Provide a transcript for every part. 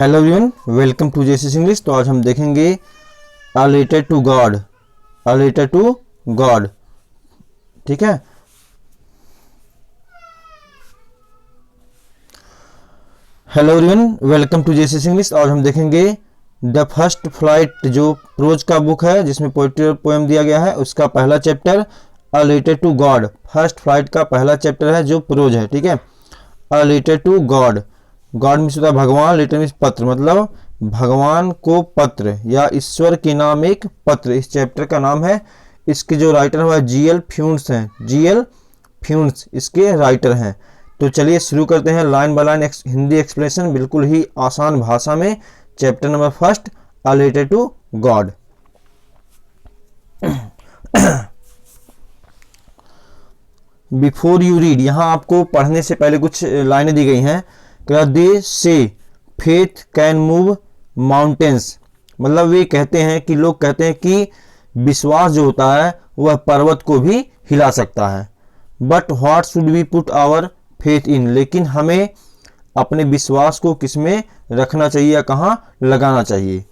Hello everyone, welcome to Jessie's English. तो आज हम देखेंगे a letter to God, a letter to God. ठीक है। Hello everyone, welcome to Jessie's English. आज हम देखेंगे द फर्स्ट फ्लाइट, जो प्रोज का बुक है जिसमें पोएट्री और पोएम दिया गया है, उसका पहला chapter a letter to God. First Flight का पहला चैप्टर है जो प्रोज है। ठीक है। A letter to God, God means होता है भगवान, लेटर मीन्स पत्र, मतलब भगवान को पत्र या ईश्वर के नाम एक पत्र। इस चैप्टर का नाम है। इसके जो राइटर हुआ जीएल फ्यून्स हैं, जीएल फ्यून्स इसके राइटर हैं। तो चलिए शुरू करते हैं line by line Hindi explanation, बिल्कुल ही आसान भाषा में। Chapter number first, a letter to God. Before you read, यहाँ आपको पढ़ने से पहले कुछ लाइनें दी गई हैं। दे से फेथ कैन मूव माउंटेन्स, मतलब वे कहते हैं कि लोग कहते हैं कि विश्वास जो होता है वह पर्वत को भी हिला सकता है। But what should we put our faith in, लेकिन हमें अपने विश्वास को किसमें रखना चाहिए या कहाँ लगाना चाहिए।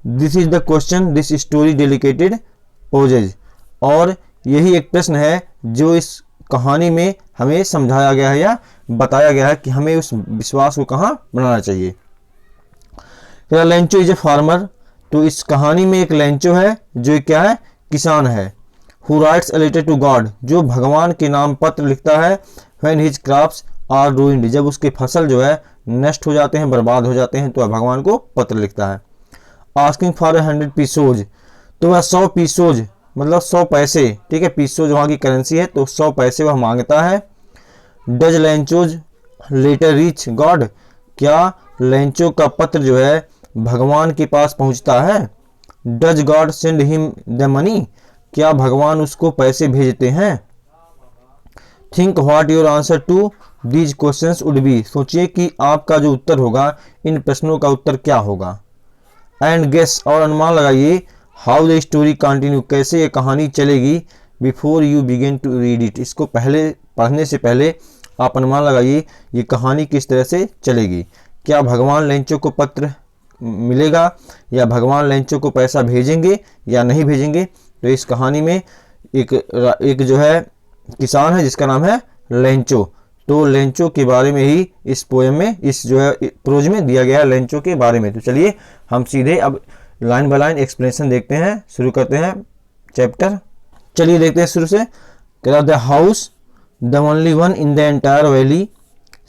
This is the question this story dedicated poses, और यही एक प्रश्न है जो इस कहानी में हमें समझाया गया है या बताया गया है कि हमें उस विश्वास को कहाँ बनाना चाहिए। लेंचो इज ए फार्मर, तो इस कहानी में एक लेंचो है जो क्या है, किसान है। Who writes a letter to God, जो भगवान के नाम पत्र लिखता है। When his crops are ruined, जब उसके फसल जो है नष्ट हो जाते हैं, बर्बाद हो जाते हैं, तो वह भगवान को पत्र लिखता है। आस्किंग फॉर 100 पीसोज, तो वह 100 पीसोज मतलब 100 पैसे। ठीक है, पीसोज वहाँ की करेंसी है, तो 100 पैसे वह मांगता है। Does Lencho's letter reach God, क्या लेंचो का पत्र जो है भगवान के पास पहुंचता है। Does God send him the money, क्या भगवान उसको पैसे भेजते हैं। Think what your answer to these questions would be, सोचिए कि आपका जो उत्तर होगा इन प्रश्नों का उत्तर क्या होगा। एंड गेस, और अनुमान लगाइए। हाउ द स्टोरी कंटिन्यू, कैसे ये कहानी चलेगी। Before you begin to read it, इसको पहले पढ़ने से पहले आप अनुमान लगाइए ये कहानी किस तरह से चलेगी। क्या भगवान लेंचो को पत्र मिलेगा, या भगवान लेंचो को पैसा भेजेंगे या नहीं भेजेंगे। तो इस कहानी में एक जो है किसान है जिसका नाम है लेंचो, तो लेंचो के बारे में ही इस पोएम में, इस जो है प्रोज में दिया गया है लेंचो के बारे में। तो चलिए हम सीधे अब लाइन बाय लाइन एक्सप्लेनेशन देखते हैं, शुरू करते हैं चैप्टर। चलिए देखते हैं शुरू से। The house the only one in the entire valley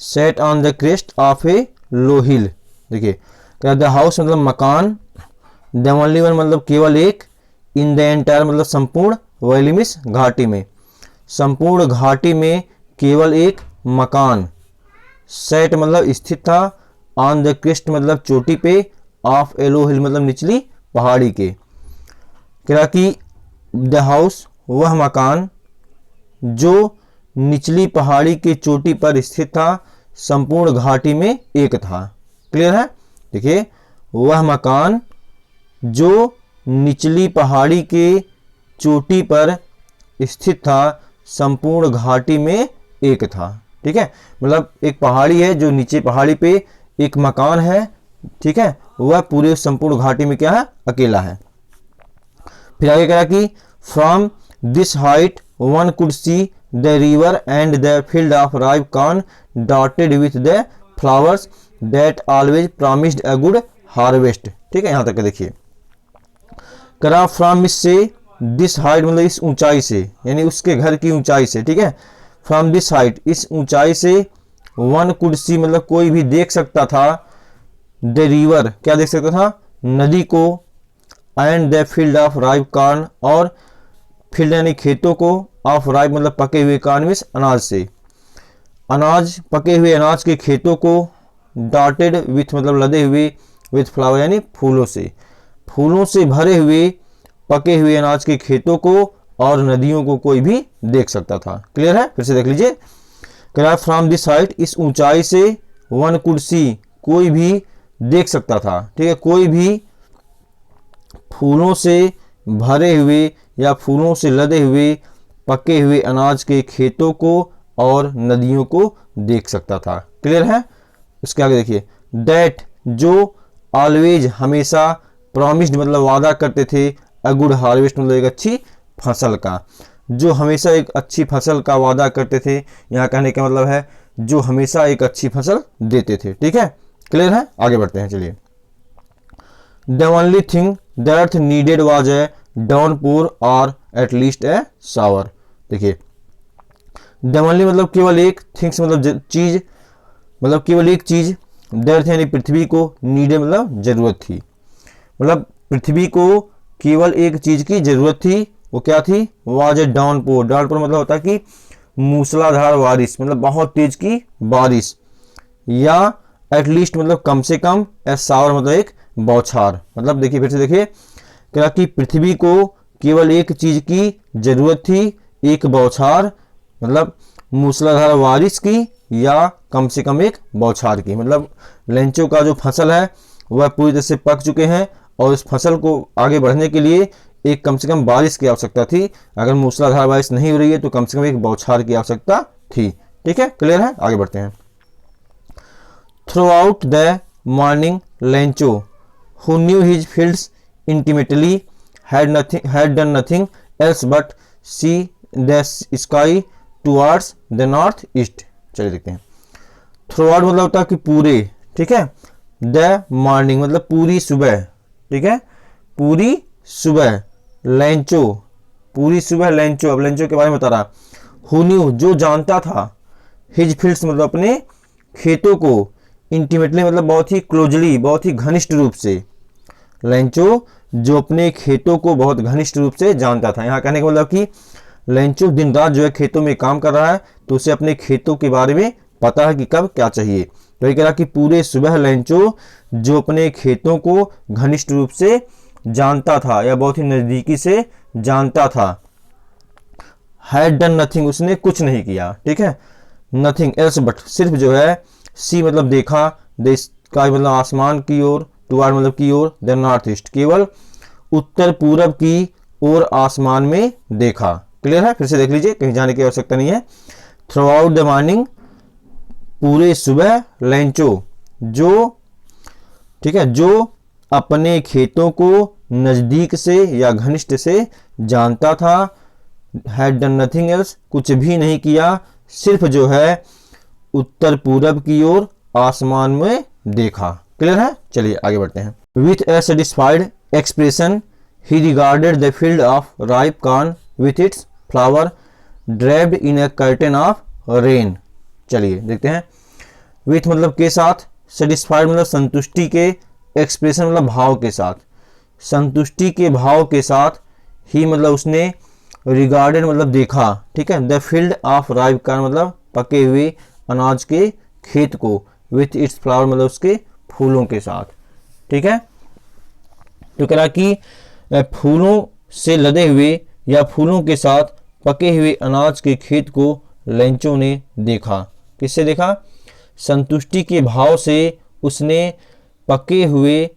set on the crest of a low hill. देखिए, द हाउस मतलब मकान, द ओनली वन मतलब केवल एक, इन द एंटायर मतलब संपूर्ण, वैली मीन्स घाटी में, संपूर्ण घाटी में केवल एक मकान। सेट मतलब स्थित था, ऑन द क्रेस्ट मतलब चोटी पे, ऑफ ए लो हिल मतलब निचली पहाड़ी के। क्या कि द हाउस वह मकान जो निचली पहाड़ी के चोटी पर स्थित था, संपूर्ण घाटी में एक था। क्लियर है। देखिए, वह मकान जो निचली पहाड़ी के चोटी पर स्थित था, संपूर्ण घाटी में एक था। ठीक है, मतलब एक पहाड़ी है जो नीचे पहाड़ी पे एक मकान है। ठीक है, वह पूरे संपूर्ण घाटी में क्या है, अकेला है। फिर आगे कहा कि from this height one could see the river and the field of ripe corn dotted with the flowers that always promised a good harvest. ठीक है, यहां तक देखिए। करा फ्रॉम इस से, दिस हाइट मतलब इस ऊंचाई से, यानी उसके घर की ऊंचाई से। ठीक है, फ्रॉम दिस हाइट इस ऊंचाई से, वन कुड सी मतलब कोई भी देख सकता था, द रिवर क्या देख सकता था, नदी को, and the field of ripe corn और फील्ड यानी खेतों को, ऑफ राइप मतलब पके हुए कॉर्न मीन्स अनाज से, अनाज पके हुए अनाज के खेतों को, डॉटेड विथ मतलब लदे हुए, विथ फ्लावर यानी फूलों से, फूलों से भरे हुए पके हुए अनाज के खेतों को और नदियों को कोई भी देख सकता था। क्लियर है, फिर से देख लीजिए। फ्रॉम दिस हाइट इस ऊंचाई से, वन कुड सी कोई भी देख सकता था। ठीक है, कोई भी फूलों से भरे हुए या फूलों से लदे हुए पके हुए अनाज के खेतों को और नदियों को देख सकता था। क्लियर है। उसके आगे देखिए, दैट जो ऑलवेज हमेशा, प्रॉमिस्ड मतलब वादा करते थे, अ गुड हार्वेस्ट मतलब एक अच्छी फसल का, जो हमेशा एक अच्छी फसल का वादा करते थे। यहाँ कहने का मतलब है जो हमेशा एक अच्छी फसल देते थे। ठीक है, क्लियर है, आगे बढ़ते हैं। चलिए, the only thing the earth needed was a downpour और एट लीस्ट ए शावर। देखिए, द ओनली मतलब केवल एक, थिंग्स मतलब चीज, मतलब केवल एक चीज, द अर्थ यानी पृथ्वी को, नीडेड मतलब जरूरत थी, मतलब पृथ्वी को केवल एक चीज की जरूरत थी, वो क्या थी, वाज ए डाउनपोर। डाउनपोर मतलब होता है कि मूसलाधार बारिश, मतलब बहुत तेज की बारिश, या एटलीस्ट मतलब कम से कम, ए शावर मतलब एक बौछार। मतलब देखिए, फिर से देखिए, क्या कि पृथ्वी को केवल एक चीज की जरूरत थी, एक बौछार, मतलब मूसलाधार बारिश की, या कम से कम एक बौछार की। मतलब लेंचो का जो फसल है वह पूरी तरह से पक चुके हैं, और इस फसल को आगे बढ़ने के लिए एक कम से कम बारिश की आवश्यकता थी। अगर मूसलाधार बारिश नहीं हो रही है तो कम से कम एक बौछार की आवश्यकता थी। ठीक है, क्लियर है, आगे बढ़ते हैं। Through out the morning Lencho who knew his fields intimately had done nothing else but see the sky towards the north east। चलिए देखते हैं। थ्रू आउट मतलब होता है कि पूरे, ठीक है, द मॉर्निंग मतलब पूरी सुबह, ठीक है, पूरी सुबह, लेंचो पूरी सुबह लेंचो, अब लेंचो के बारे में बता रहा, हु न्यू जो जानता था, हिज फील्ड्स मतलब अपने खेतों को, इंटीमेटली मतलब बहुत ही क्लोजली, बहुत ही घनिष्ठ रूप से, लेंचो जो अपने खेतों को बहुत घनिष्ठ रूप से जानता था। यहाँ कहने का मतलब कि लेंचो दिन रात जो है खेतों में काम कर रहा है, तो उसे अपने खेतों के बारे में पता है कि कब क्या चाहिए। तो ये कह रहा कि पूरे सुबह लेंचो जो अपने खेतों को घनिष्ठ रूप से जानता था या बहुत ही नजदीकी से जानता था, हैड डन नथिंग उसने कुछ नहीं किया, ठीक है, नथिंग एल्स बट सिर्फ जो है, सी मतलब देखा, द स्काई मतलब आसमान की ओर, टुवार्ड मतलब की ओर, द नॉर्थ ईस्ट केवल उत्तर पूरब की ओर आसमान में देखा। क्लियर है, फिर से देख लीजिए, कहीं जाने की आवश्यकता नहीं है। थ्रू आउट द मॉर्निंग पूरे सुबह लेंचो जो, ठीक है, जो अपने खेतों को नजदीक से या घनिष्ठ से जानता था, हैड डन नथिंग एल्स कुछ भी नहीं किया, सिर्फ जो है उत्तर पूरब की ओर आसमान में देखा। क्लियर है, चलिए आगे बढ़ते हैं। With A satisfied expression he regarded the field of ripe corn with its flower draped in A curtain of rain. चलिए देखते हैं। विथ मतलब के साथ, सेटिस्फाइड मतलब संतुष्टि के, एक्सप्रेशन मतलब भाव के साथ, संतुष्टि के भाव के साथ ही मतलब उसने, रिगार्डेड मतलब देखा, ठीक है, the field of ripe corn मतलब पके हुए अनाज के खेत को, विथ इट्स फ्लावर मतलब उसके फूलों के साथ, ठीक है। तो कह रहा कि फूलों से लदे हुए या फूलों के साथ पके हुए अनाज के खेत को लेंचो ने देखा। किससे देखा? संतुष्टि के भाव से उसने पके हुए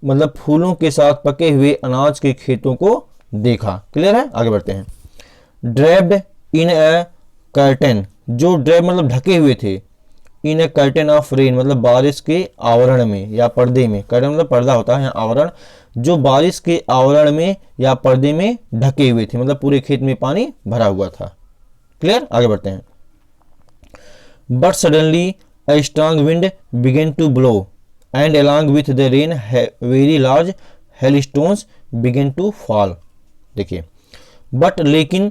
मतलब फूलों के साथ पके हुए अनाज के खेतों को देखा। क्लियर है, आगे बढ़ते हैं। ड्रेप्ड इन ए कर्टेन, जो ड्रेप मतलब ढके हुए थे, इन ए कर्टेन ऑफ रेन मतलब बारिश के आवरण में या पर्दे में, कर्टेन मतलब पर्दा होता है, यहाँ आवरण, जो बारिश के आवरण में या पर्दे में ढके हुए थे, मतलब पूरे खेत में पानी भरा हुआ था। क्लियर, आगे बढ़ते हैं। But suddenly a strong wind began to blow and along with the rain very large hailstones began to fall। देखिए, बट लेकिन,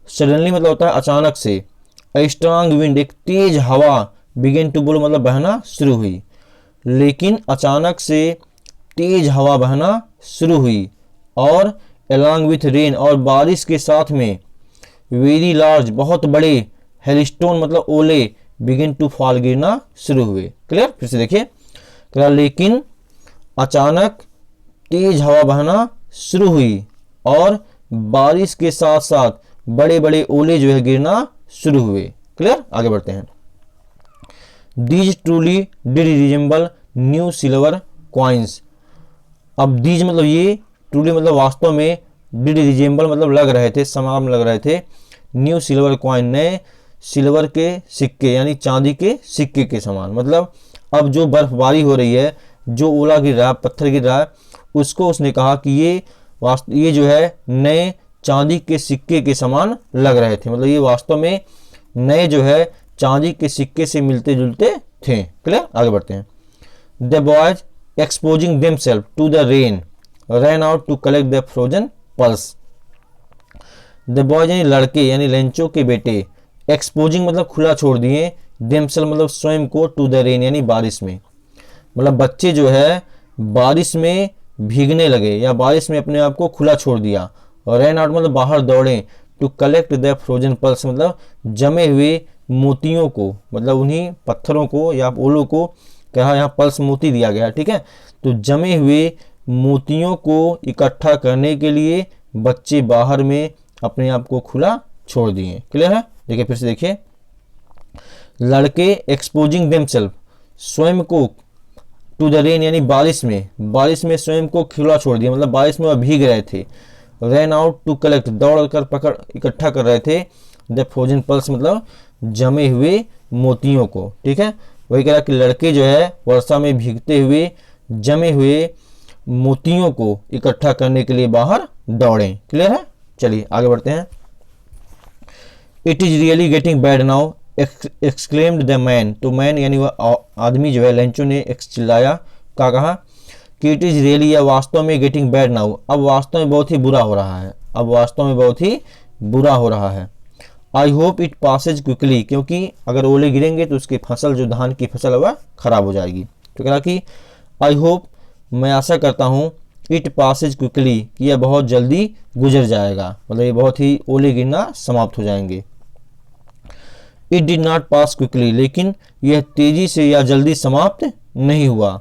सडनली मतलब होता है अचानक से, a strong wind एक तेज हवा, began to blow मतलब बहना शुरू हुई, लेकिन अचानक से तेज हवा बहना शुरू हुई, और along with rain और बारिश के साथ में, very large बहुत बड़े, hailstone मतलब ओले, बिगिन टू फॉल गिरना शुरू हुए। क्लियर, फिर से देखिए, लेकिन अचानक तेज हवा बहना शुरू हुई और बारिश के साथ साथ बड़े बड़े ओले जो है गिरना शुरू हुए। क्लियर, आगे बढ़ते हैं। These truly did resemble new silver coins. अब दीज मतलब ये, ट्रूली मतलब वास्तव में, डिड रिजेंबल मतलब लग रहे थे, समान लग रहे थे, न्यू सिल्वर कॉइन नए सिल्वर के सिक्के यानी चांदी के सिक्के के समान। मतलब अब जो बर्फबारी हो रही है जो ओला गिर रहा है, पत्थर गिर रहा है, उसको उसने कहा कि ये जो है नए चांदी के सिक्के के समान लग रहे थे, मतलब ये वास्तव में नए जो है चांदी के सिक्के से मिलते जुलते थे। क्लियर, आगे बढ़ते हैं। The boys exposing themselves to the rain ran out to collect the frozen pearls. The boys यानी लड़के यानी लेंचो के बेटे, एक्सपोजिंग मतलब खुला छोड़ दिए, देमसेल्फ मतलब स्वयं को, टू द रेन यानी बारिश में, मतलब बच्चे जो है बारिश में भीगने लगे या बारिश में अपने आप को खुला छोड़ दिया। और रैन आउट मतलब बाहर दौड़े, to collect the frozen pearls मतलब जमे हुए मोतियों को, मतलब उन्हीं पत्थरों को या ओलों को कहा, यहाँ पल्स मोती दिया गया, ठीक है। तो जमे हुए मोतियों को इकट्ठा करने के लिए बच्चे बाहर में अपने आप को खुला छोड़ दिए। क्लियर है, देखिए फिर से देखिए, लड़के एक्सपोजिंग देमसेल्फ स्वयं को, टू द रेन यानी बारिश में स्वयं को खुला छोड़ दिया, मतलब बारिश में वह भीग रहे थे। रैन आउट टू कलेक्ट दौड़ कर पकड़ इकट्ठा कर रहे थे, द फ्रोजन पल्स मतलब जमे हुए मोतियों को, ठीक है। वही कह रहा कि लड़के जो है वर्षा में भीगते हुए जमे हुए मोतियों को इकट्ठा करने के लिए बाहर दौड़े। क्लियर है, चलिए आगे बढ़ते हैं। It is really getting bad now exclaimed the man, तो मैन यानी वह आदमी जो है लेंचो ने चिल्लाया, क्या कहा कि इट इज रियली, या वास्तव में गेटिंग बैड नाउ, अब वास्तव में बहुत ही बुरा हो रहा है, अब वास्तव में बहुत ही बुरा हो रहा है। I hope it Passage quickly, क्योंकि अगर ओले गिरेंगे तो उसकी फसल जो धान की फसल है वह खराब हो जाएगी। तो कह रहा कि आई होप, मैं आशा करता हूँ, इट पासेज क्विकली, कि यह बहुत जल्दी गुजर जाएगा, मतलब ये बहुत ही ओले गिरना समाप्त हो जाएंगे। It did not pass quickly, लेकिन यह तेजी से या जल्दी समाप्त नहीं हुआ।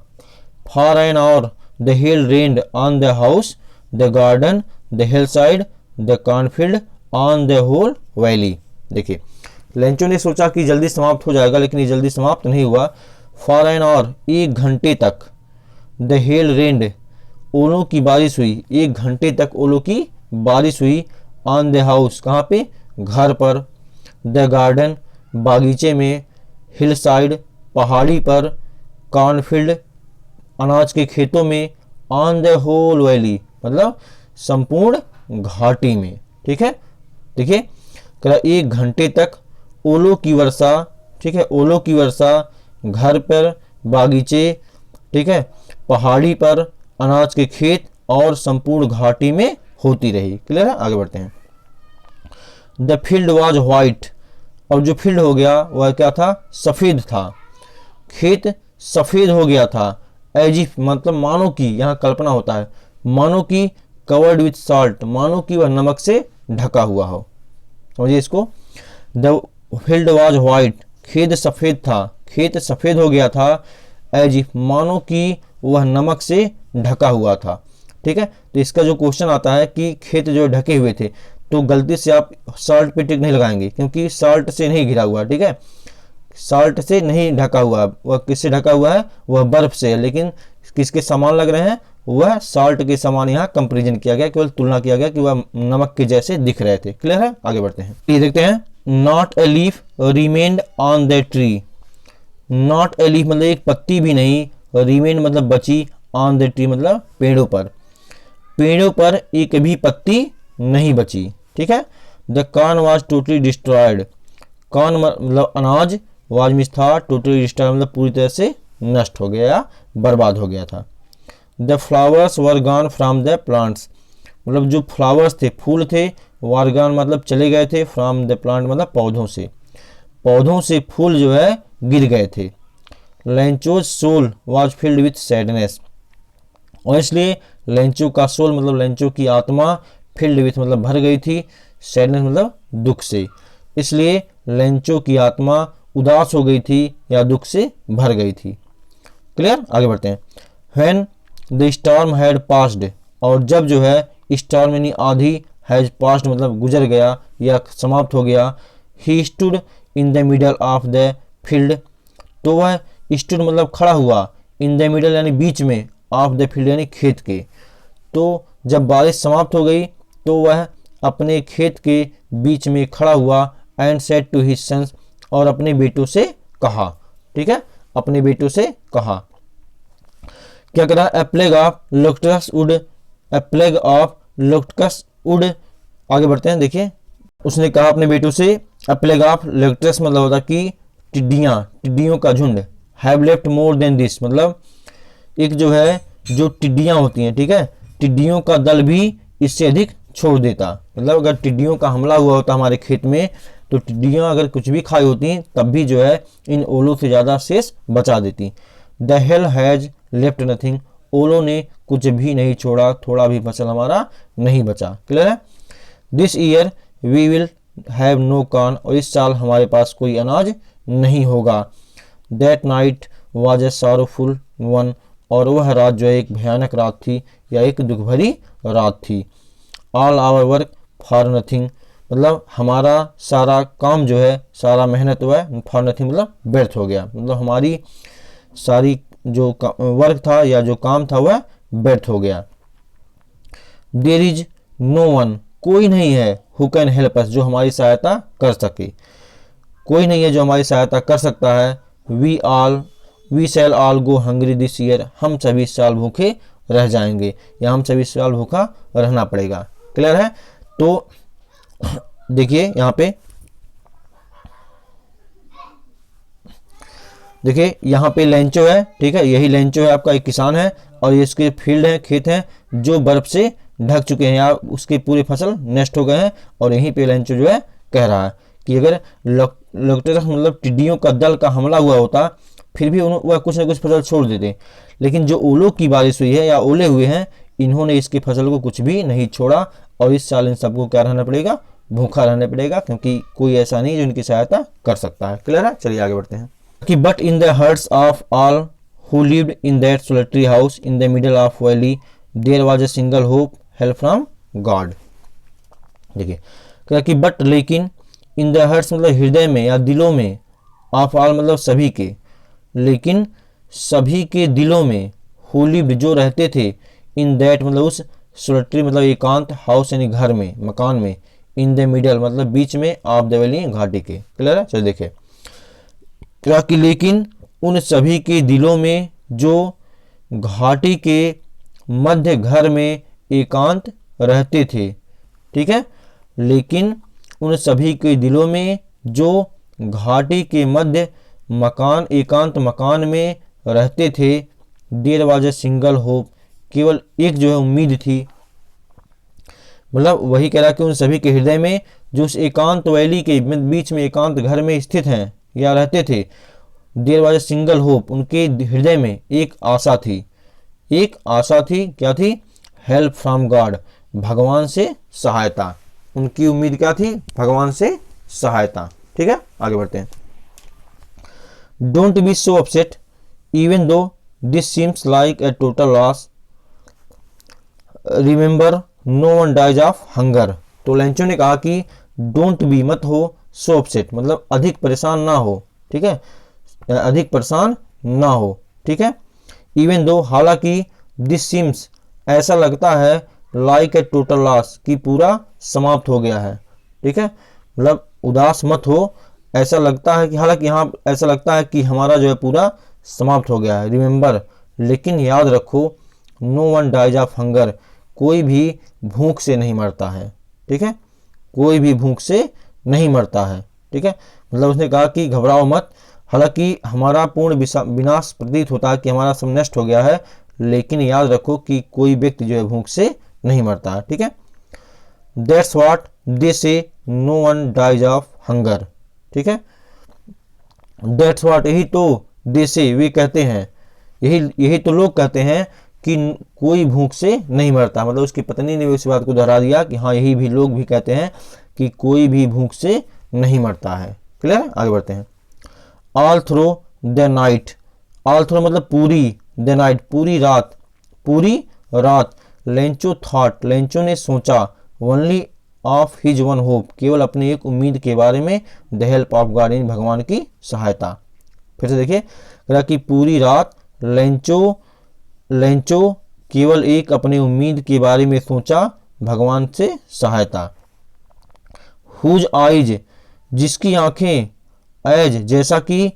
For an hour the hail rained on the house, the garden, the hillside, the cornfield, on the whole valley. देखिए लेंचो ने सोचा कि जल्दी समाप्त हो जाएगा, लेकिन ये जल्दी समाप्त नहीं हुआ। फॉर एन आवर, 1 घंटे तक, द हेल रेन्ड, ओलों की बारिश हुई, 1 घंटे तक ओलों की बारिश हुई। ऑन द हाउस, कहाँ पे, घर पर। द गार्डन, बागीचे में। हिल साइड, पहाड़ी पर। कॉर्नफील्ड, अनाज के खेतों में। ऑन द होल वैली, मतलब संपूर्ण घाटी में, ठीक है। देखिए कह रहा 1 घंटे तक ओलों की वर्षा, ठीक है, ओलों की वर्षा घर पर, बागीचे, ठीक है, पहाड़ी पर, अनाज के खेत और संपूर्ण घाटी में होती रही। क्लियर है, आगे बढ़ते हैं। द फील्ड वॉज व्हाइट, और जो फील्ड हो गया वह क्या था, सफ़ेद था, खेत सफ़ेद हो गया था। एज इफ मतलब मानो कि, यहाँ कल्पना होता है, मानो कि, कवर्ड विथ सॉल्ट, मानो कि वह नमक से ढका हुआ हो, समझिए इसको। द फील्ड वॉज व्हाइट, खेत सफ़ेद था, खेत सफ़ेद हो गया था। एज इफ मानो कि वह नमक से ढका हुआ था, ठीक है। तो इसका जो क्वेश्चन आता है कि खेत जो ढके हुए थे, तो गलती से आप साल्ट पे टिक नहीं लगाएंगे, क्योंकि साल्ट से नहीं घिरा हुआ, ठीक है, साल्ट से नहीं ढका हुआ। वह किससे ढका हुआ है, वह बर्फ से, लेकिन किसके समान लग रहे हैं, वह साल्ट के समान यहाँ कंपेरिजन किया गया, केवल तुलना किया गया कि वह नमक के जैसे दिख रहे थे। क्लियर है, आगे बढ़ते हैं। ये देखते हैं, not a leaf remained on the tree. Not a leaf मतलब एक पत्ती भी नहीं, रिमेन्ड मतलब बची, ऑन द ट्री मतलब पेड़ों पर, पेड़ों पर एक भी पत्ती नहीं बची, ठीक है। The corn was totally destroyed, corn मतलब अनाज, वाज मिस था, टोटली डिस्ट्रॉयड मतलब पूरी तरह से नष्ट हो गया, बर्बाद हो गया था। The flowers were gone from the plants, मतलब जो फ्लावर्स थे, फूल थे, वर गॉन मतलब चले गए थे, फ्रॉम द प्लांट मतलब पौधों से, पौधों से फूल जो है गिर गए थे। Lencho's soul was filled with sadness, और इसलिए लेंचो का सोल मतलब लेंचो की आत्मा, फिल्ड विथ मतलब भर गई थी, सैडनेस मतलब दुख से, इसलिए लेंचो की आत्मा उदास हो गई थी या दुख से भर गई थी। क्लियर, आगे बढ़ते हैं। When the storm had passed, और जब जो है स्टॉर्म यानी आधी, हैज पास्ड मतलब गुजर गया या समाप्त हो गया। He stood in the middle of the field, तो वह स्टूड मतलब खड़ा हुआ, इन द मिडल यानी बीच में, ऑफ द फील्ड यानी खेत के। तो जब बारिश समाप्त हो गई तो वह अपने खेत के बीच में खड़ा हुआ। And said to his sons, और अपने बेटों से कहा, ठीक है, अपने बेटों से कहा। क्या करा, a plague of locusts would, a plague of locusts would. आगे बढ़ते हैं, देखिए उसने कहा अपने बेटों से, ए प्लेग ऑफ लोक्टस मतलब होता कि टिड्डियां, टिड्डियों का झुंड, have left more than this मतलब एक जो है जो टिड्डियां होती हैं, ठीक है, टिड्डियों का दल भी इससे अधिक छोड़ देता। मतलब अगर टिड्डियों का हमला हुआ होता हमारे खेत में तो टिड्डियां अगर कुछ भी खाई होती तब भी जो है इन ओलों से ज़्यादा शेष बचा देती। The hell has left nothing, ओलों ने कुछ भी नहीं छोड़ा, थोड़ा भी फसल हमारा नहीं बचा। क्लियर है। This year we will have no corn, और इस साल हमारे पास कोई अनाज नहीं होगा। That night was a sorrowful one, और वह रात जो है एक भयानक रात थी या एक दुख भरी रात थी। All our work for nothing, मतलब हमारा सारा काम जो है, सारा मेहनत हुआ है, फॉर नथिंग मतलब व्यर्थ हो गया, मतलब हमारी सारी जो वर्क था या जो काम था वह व्यर्थ हो गया। देयर इज नो वन, कोई नहीं है, हु कैन हेल्प अस, जो हमारी सहायता कर सके, कोई नहीं है जो हमारी सहायता कर सकता है। We shall all go hungry this year, हम सभी इस साल भूखे रह जाएंगे या हम सभी इस साल भूखा रहना पड़ेगा। क्लियर है। तो देखिए यहाँ पे, देखिए यहाँ पे लेंचो है, ठीक है, यही लेंचो है आपका, एक किसान है और ये इसके फील्ड है, खेत हैं जो बर्फ से ढक चुके हैं या उसके पूरे फसल नष्ट हो गए हैं। और यहीं पे लेंचो जो है कह रहा है कि अगर लोक्टस मतलब टिड्डियों का दल का हमला हुआ होता फिर भी वह कुछ न कुछ फसल छोड़ देते, लेकिन जो ओलों की बारिश हुई है या ओले हुए हैं इन्होंने इसकी फसल को कुछ भी नहीं छोड़ा, और इस साल इन सबको क्या रहना पड़ेगा, भूखा रहना पड़ेगा, क्योंकि कोई ऐसा नहीं जो इनकी सहायता कर सकता है। क्लियर है। चलिए आगे बढ़ते हैं कि but in the hearts of all who lived in that solitary house in the middle of valley there was a single hope, help from God. देखिए क्या कि बट लेकिन, इन द हर्ट्स मतलब हृदय में या दिलों में, ऑफ ऑल मतलब सभी के, लेकिन सभी के दिलों में, हु लिव्ड जो रहते थे, इन दैट मतलब उस सोलिटरी मतलब एकांत, हाउस यानी घर में, मकान में, इन द मिडल मतलब बीच में, ऑफ द वैली घाटी के। क्लियर है। चलिए देखिए क्या कि लेकिन उन सभी के दिलों में जो घाटी के मध्य घर में एकांत रहते थे, ठीक है, लेकिन उन सभी के दिलों में जो घाटी के मध्य मकान एकांत मकान में रहते थे, there was a single hope, केवल एक जो है उम्मीद थी। मतलब वही कह रहा कि उन सभी के हृदय में जो उस एकांत वैली के बीच में एकांत घर में स्थित हैं या रहते थे, there was a single hope, उनके हृदय में एक आशा थी, एक आशा थी, क्या थी, हेल्प फ्रॉम गॉड, भगवान से सहायता, उनकी उम्मीद क्या थी, भगवान से सहायता। ठीक है आगे बढ़ते हैं। Don't be so upset even though this seems like a total loss, remember no one dies of hunger. तो लेंचो ने कहा कि डोंट बी मत हो, सो अपसेट मतलब अधिक परेशान ना हो, ठीक है, अधिक परेशान ना हो, ठीक है, इवन दो हालांकि, दिस सीम्स ऐसा लगता है, लाइक ए टोटल लॉस कि पूरा समाप्त हो गया है, ठीक है, मतलब उदास मत हो, ऐसा लगता है कि, हालांकि यहाँ ऐसा लगता है कि हमारा जो है पूरा समाप्त हो गया है। रिमेंबर लेकिन याद रखो, no one dies of hunger, कोई भी भूख से नहीं मरता है, ठीक है, कोई भी भूख से नहीं मरता है, ठीक है, मतलब उसने कहा कि घबराओ मत, हालांकि हमारा पूर्ण विनाश प्रतीत होता है कि हमारा सब नष्ट हो गया है, लेकिन याद रखो कि कोई व्यक्ति जो है भूख से नहीं मरता है, ठीक है। That's what they say, no one dies of hunger, ठीक है, दैट्स व्हाट यही तो, दे से वे कहते हैं, यही तो लोग कहते हैं कि कोई भूख से नहीं मरता, मतलब उसकी पत्नी ने इस बात को दोहरा दिया कि हाँ यही भी लोग भी कहते हैं कि कोई भी भूख से नहीं मरता है। क्लियर आगे बढ़ते हैं। All through the night, all through मतलब पूरी, द नाइट पूरी रात, पूरी रात, लेंचो थॉट लेंचो ने सोचा, only of his one hope केवल अपनी एक उम्मीद के बारे में, द हेल्प ऑफ गॉड भगवान की सहायता। फिर से देखिए कि पूरी रात लेंचो केवल एक अपनी उम्मीद के बारे में सोचा, भगवान से सहायता। हुज आइज जिसकी आंखें, एज जैसा कि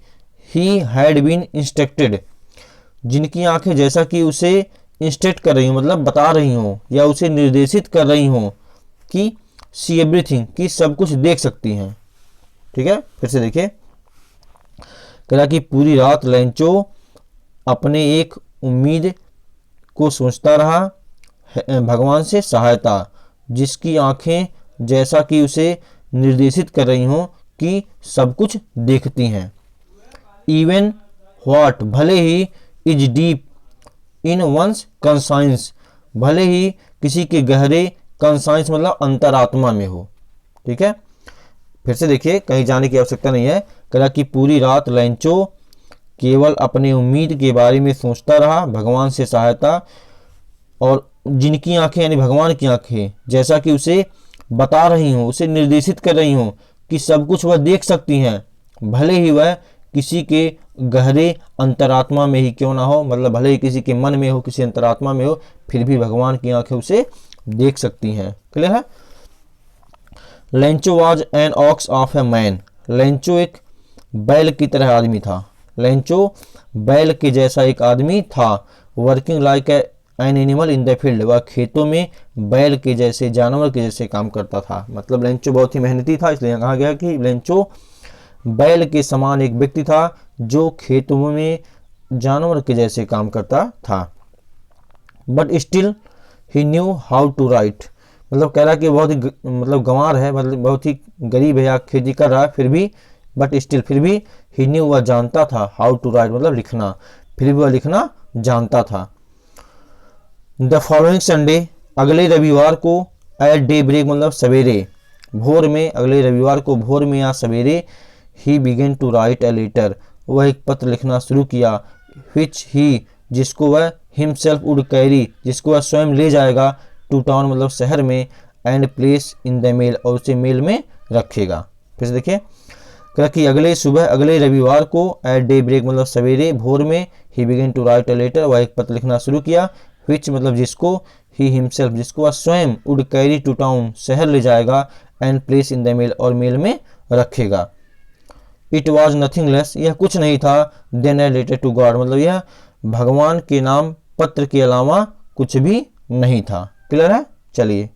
ही हैड बीन इंस्ट्रक्टेड जिनकी आंखें जैसा कि उसे इंस्टेट कर रही हो, मतलब बता रही हो या उसे निर्देशित कर रही हो कि सी एवरीथिंग, कि सब कुछ देख सकती हैं। ठीक है, फिर से देखिए, कह रहा कि पूरी रात लेंचो अपने एक उम्मीद को सोचता रहा, भगवान से सहायता, जिसकी आंखें जैसा कि उसे निर्देशित कर रही हों कि सब कुछ देखती हैं। इवन व्हाट, भले ही, is deep in one's conscience, भले ही किसी के गहरे कंसाइंस मतलब अंतरात्मा में हो। ठीक है, फिर से देखिए, कहीं जाने की आवश्यकता नहीं है। कहा कि पूरी रात लेंचो केवल अपनी उम्मीद के बारे में सोचता रहा, भगवान से सहायता, और जिनकी आंखें यानी भगवान की आंखें जैसा कि उसे बता रही हों, उसे निर्देशित कर रही हों कि सब कुछ वह देख सकती हैं, भले ही वह किसी के गहरे अंतरात्मा में ही क्यों ना हो, मतलब भले ही किसी के मन में हो, किसी अंतरात्मा में हो, फिर भी भगवान की आंखें उसे देख सकती हैं। क्लियर है। Lencho was an ox of a man, Lencho एक बैल की तरह आदमी था, लेंचो बैल के जैसा एक आदमी था। Working like an animal in the field, वह खेतों में बैल के जैसे, जानवर के जैसे काम करता था। मतलब लेंचो बहुत ही मेहनती था, इसलिए कहा गया कि लेंचो बैल के समान एक व्यक्ति था जो खेतों में जानवर के जैसे काम करता था। But still he knew how to write, मतलब कह रहा कि बहुत ही मतलब गंवार है, मतलब बहुत ही गरीब है या खेती कर रहा है, फिर भी, बट स्टिल फिर भी, ही न्यू वह जानता था, हाउ टू राइट मतलब लिखना, फिर भी वह लिखना जानता था। द फॉलोइंग संडे, अगले रविवार को, एट डे ब्रेक मतलब सवेरे, भोर में, अगले रविवार को भोर में या सवेरे, he began to write a letter, वह एक पत्र लिखना शुरू किया, विच ही, जिसको वह हिमसेल्फ वुड कैरी, जिसको वह स्वयं ले जाएगा, टू टाउन मतलब शहर में, and place in the mail, और उसे मेल में रखेगा। फिर से देखिए, कि अगले सुबह, अगले रविवार को, एट डे ब्रेक मतलब सवेरे, भोर में, he began to write a letter, वह एक पत्र लिखना शुरू किया, विच मतलब जिसको, ही हिमसेल्फ जिसको वह स्वयं, वुड कैरी टू टाउन शहर ले जाएगा, and place in the mail और मेल में रखेगा। इट वॉज नथिंग लेस, यह कुछ नहीं था, than a letter to God, मतलब यह भगवान के नाम पत्र के अलावा कुछ भी नहीं था। क्लियर है। चलिए